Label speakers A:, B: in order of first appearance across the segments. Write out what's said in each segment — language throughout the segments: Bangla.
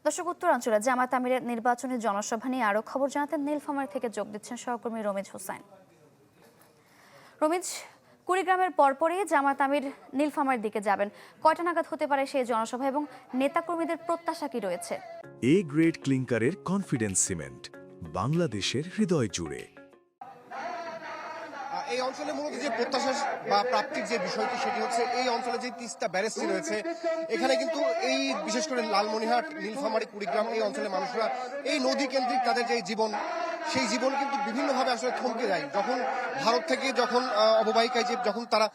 A: দর্শক, উত্তরাঞ্চলে জামায়াত আমিরের নির্বাচনী জনসভা নিয়ে আরো খবর জানাতে নীলফামারী থেকে যোগ দিচ্ছেন সহকর্মী রমিজ হোসাইন। রমিজ, কুড়িগ্রামের পরপরই জামায়াত আমির নীলফামারীর দিকে যাবেন। কয়টা নাগাদ হতে পারে সেই জনসভা এবং নেতাকর্মীদের প্রত্যাশা কি রয়েছে?
B: এ গ্রেড ক্লিংকারের কনফিডেন্স সিমেন্ট, বাংলাদেশের হৃদয় জুড়ে।
C: এই অঞ্চলে মূলত যে প্রত্যাশা বা প্রাপ্তির যে বিষয়টি সেটি হচ্ছে এই অঞ্চলে যে তিস্তা ব্যারেজটি রয়েছে, এখানে কিন্তু এই বিশেষ করে লালমনিরহাট, নীলফামারী, কুড়িগ্রাম এই অঞ্চলের মানুষরা এই নদী কেন্দ্রিক তাদের যে জীবন, সেই জীবন কিন্তু বিভিন্নভাবে আসলে থমকে যায়। যখন ভারত থেকে যখন অববাহিকায় যে যখন তারা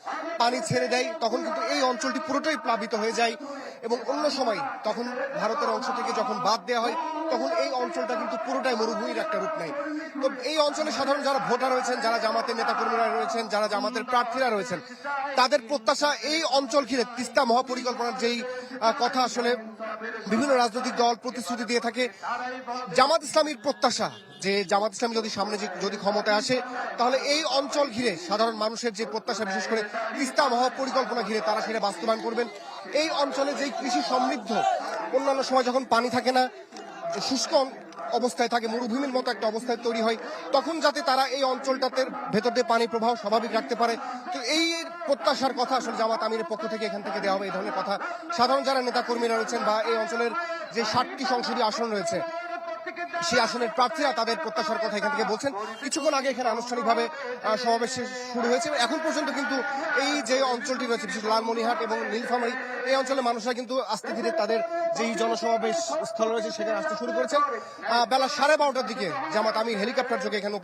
C: পানি ছেড়ে দেয়, তখন কিন্তু এই অঞ্চলটি পুরোটাই প্লাবিত হয়ে যায় এবং অন্য সময় তখন ভারতের অংশ থেকে যখন বাদ দেওয়া হয়, তখন এই অঞ্চলটা কিন্তু পুরোটাই মরুভূমির একটা রূপ নেয়। তো এই অঞ্চলে সাধারণ যারা ভোটার রয়েছেন, যারা জামাতের নেতাকর্মীরা রয়েছেন, যারা জামাতের প্রার্থীরা রয়েছেন, তাদের প্রত্যাশা এই অঞ্চল ঘিরে তিস্তা মহাপরিকল্পনার যেই কথা আসলে বিভিন্ন রাজনৈতিক দল প্রতিশ্রুতি দিয়ে থাকে, জামাত ইসলামীর প্রত্যাশা যে জামাত ইসলামী যদি সামনে যদি ক্ষমতায় আসে, তাহলে এই অঞ্চল ঘিরে সাধারণ মানুষের যে প্রত্যাশা, বিশেষ করে তিস্তা মহাপরিকল্পনা ঘিরে তারা সেটা বাস্তবায়ন করবেন। এই অঞ্চলে যেই কৃষি সমৃদ্ধ, অন্যান্য সময় যখন পানি থাকে না, শুষ্ক অবস্থায় থাকে, মরুভূমির মতো একটা অবস্থায় তৈরি হয়, তখন যাতে তারা এই অঞ্চলটাতে ভেতর দিয়ে পানি প্রবাহ স্বাভাবিক রাখতে পারে। তো এই প্রত্যাশার কথা আসলে জামাত আমিরের পক্ষ থেকে এখান থেকে দেওয়া হবে। এই ধরনের কথা সাধারণ যারা নেতাকর্মীরা রয়েছেন বা এই অঞ্চলের যে 60টি সংসদীয় আসন রয়েছে, সেই আসনের প্রার্থীরা তাদের প্রত্যাশার কথা এখান থেকে বলছেন। কিছুক্ষণ আগে এখানে আনুষ্ঠানিকভাবে সমাবেশ শুরু হয়েছে। এখন পর্যন্ত কিন্তু এই যে অঞ্চলটি রয়েছে, বিশেষ লালমনিরহাট এবং নীলফামারী, এই অঞ্চলের মানুষরা কিন্তু আস্তে ধীরে তাদের যেই জনসমাবেশ স্থল রয়েছে সেখানে আসতে শুরু করেছেন। বেলা 12:30টার দিকে জামাত আমির হেলিকপ্টার যোগে এখানে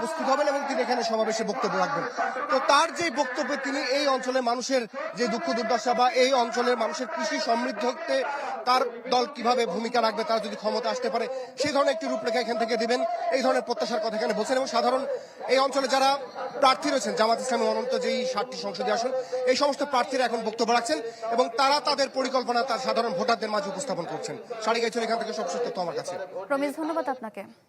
C: উপস্থিত হবেন এবং তিনি এখানে সমাবেশে বক্তব্য রাখবেন। তো তার যে বক্তব্যে তিনি এই অঞ্চলের মানুষের যে দুঃখ দুর্দশা বা এই অঞ্চলের মানুষের কৃষি সমৃদ্ধতে তার দল কিভাবে ভূমিকা রাখবে, তারা যদি ক্ষমতা আসতে পারে, সেই ধরনের একটি রূপরেখা এখান থেকে দিবেন, এই ধরনের প্রত্যাশার কথা এখানে বলছেন। এবং সাধারণ এই অঞ্চলে যারা প্রার্থী রয়েছেন জামাত ইসলামী অনন্ত যেই 60টি সংসদীয় আসন, এই সমস্ত প্রার্থীরা এখন বক্তব্য রাখছেন এবং তারা তাদের পরিকল্পনা তার সাধারণ ভোটারদের মাঝে উপস্থাপন করছেন। সারিগাই চলে এখান থেকে সবশেষ তথ্য আমার কাছে।
A: রমিজ, ধন্যবাদ আপনাকে।